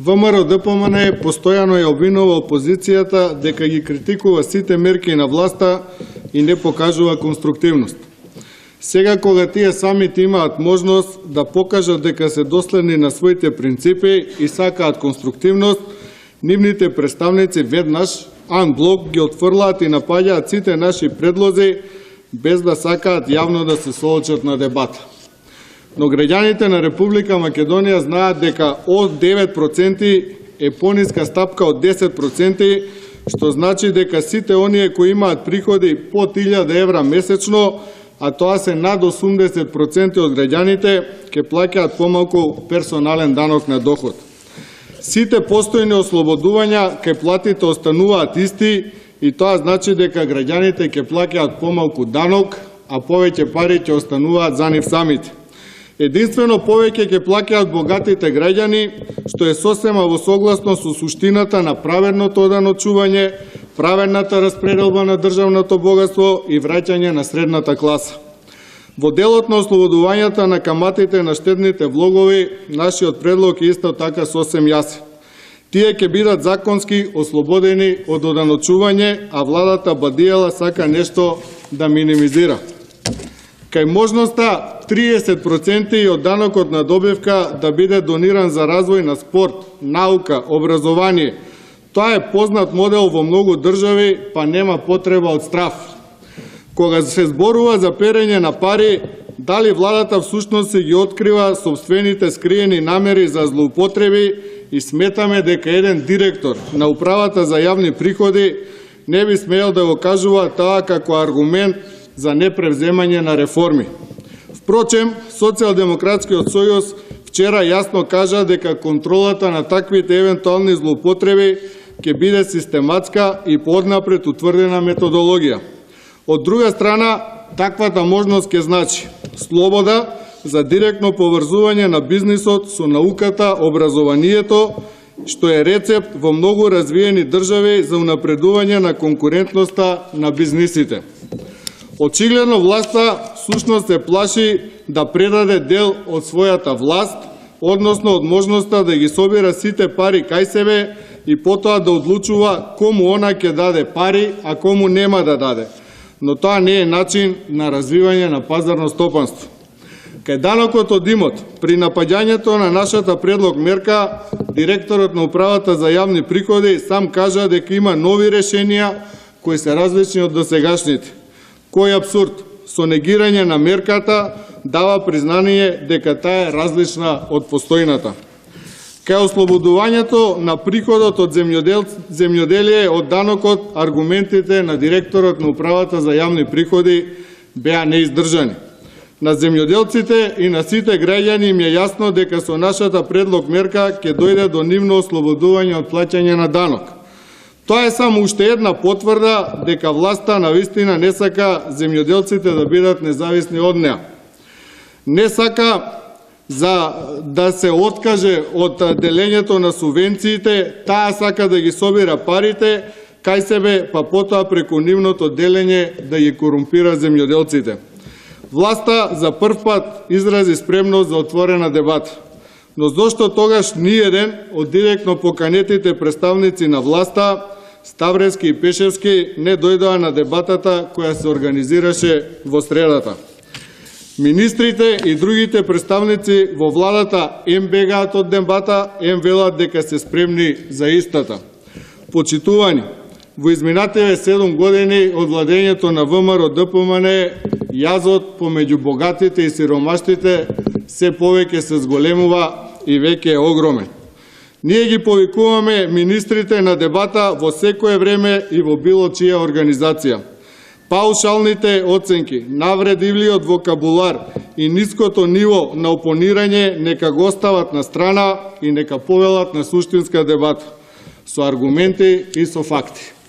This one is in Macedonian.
ВМРО-ДПМН постојано ја обвинува опозицијата дека ги критикува сите мерки на власта и не покажува конструктивност. Сега кога тие самите имаат можност да покажат дека се доследни на своите принципи и сакаат конструктивност, нивните представници веднаш анблок ги отфрлаат и напаѓаат сите наши предлози без да сакаат јавно да се соочат на дебата. Но граѓаните на Република Македонија знаат дека од 9% е пониска стапка од 10%, што значи дека сите оние кои имаат приходи под 1000 евра месечно, а тоа се над 80% од граѓаните, ќе плаќаат помалку персонален данок на доход. Сите постојни ослободувања кај платите остануваат исти и тоа значи дека граѓаните ќе плаќаат помалку данок, а повеќе пари ќе остануваат за нив самите. Единствено повеќе ќе плаќаат богатите граѓани, што е сосема во согласно со суштината на праведното оданочување, праведната распределба на државното богатство и враќање на средната класа. Во делот на ослободувањата на каматите на штедните влогови, нашиот предлог е исто така сосем јасен. Тие ќе бидат законски ослободени од оданочување, а владата Бадијела сака нешто да минимизира. Кај можноста 30% од данокот на добивка да биде дониран за развој на спорт, наука, образование. Тоа е познат модел во многу држави, па нема потреба од страф. Кога се зборува за перење на пари, дали владата всушност се ги открива собствените скриени намери за злоупотреби и сметаме дека еден директор на Управата за јавни приходи не би смеел да го кажува тоа како аргумент за непревземање на реформи. Впрочем, Социјалдемократскиот сојуз вчера јасно кажа дека контролата на таквите евентуални злоупотреби ќе биде систематска и пооднапред утврдена методологија. Од друга страна, таквата можност ќе значи слобода за директно поврзување на бизнисот со науката, образованието, што е рецепт во многу развиени држави за унапредување на конкурентноста на бизнисите. Очигледно власта всушност се плаши да предаде дел од својата власт, односно од можноста да ги собира сите пари кај себе и потоа да одлучува кому она ќе даде пари, а кому нема да даде. Но тоа не е начин на развивање на пазарно стопанство. Кај данокот од имот, при напаѓањето на нашата предлог мерка, директорот на Управата за јавни приходи сам кажа дека има нови решенија кои се различни од досегашните. Кој абсурд, со негирање на мерката дава признание дека таа е различна од постојната. Кај ослободувањето на приходот од земјоделие од данокот, аргументите на директорот на Управата за јавни приходи беа неиздржани. На земјоделците и на сите граѓани им е јасно дека со нашата предлог мерка ќе дојде до нивно ослободување од плаќање на данок. Тоа е само уште една потврда дека власта навистина не сака земјоделците да бидат независни од неа. Не сака за да се откаже од делењето на субвенциите, таа сака да ги собира парите кај себе, па потоа преку нивното делење да ги корумпира земјоделците. Власта за прв пат изрази спремност за отворена дебата. Но зошто тогаш ниеден од директно поканетите представници на власта, Ставрески и Пешевски, не дојдоа на дебатата која се организираше во средата? Министрите и другите представници во владата ем бегаат од дебата, ем велат дека се спремни за истата. Почитувани, во изминативе 7 години од владењето на ВМРО-ДПМН, јазот помеѓу богатите и сиромаштите се повеќе се зголемува и веќе е огромен. Ние ги повикуваме министрите на дебата во секое време и во било чија организација. Паушалните оценки, навредливиот вокабулар и ниското ниво на опонирање нека го остават на страна и нека повелат на суштинска дебата, со аргументи и со факти.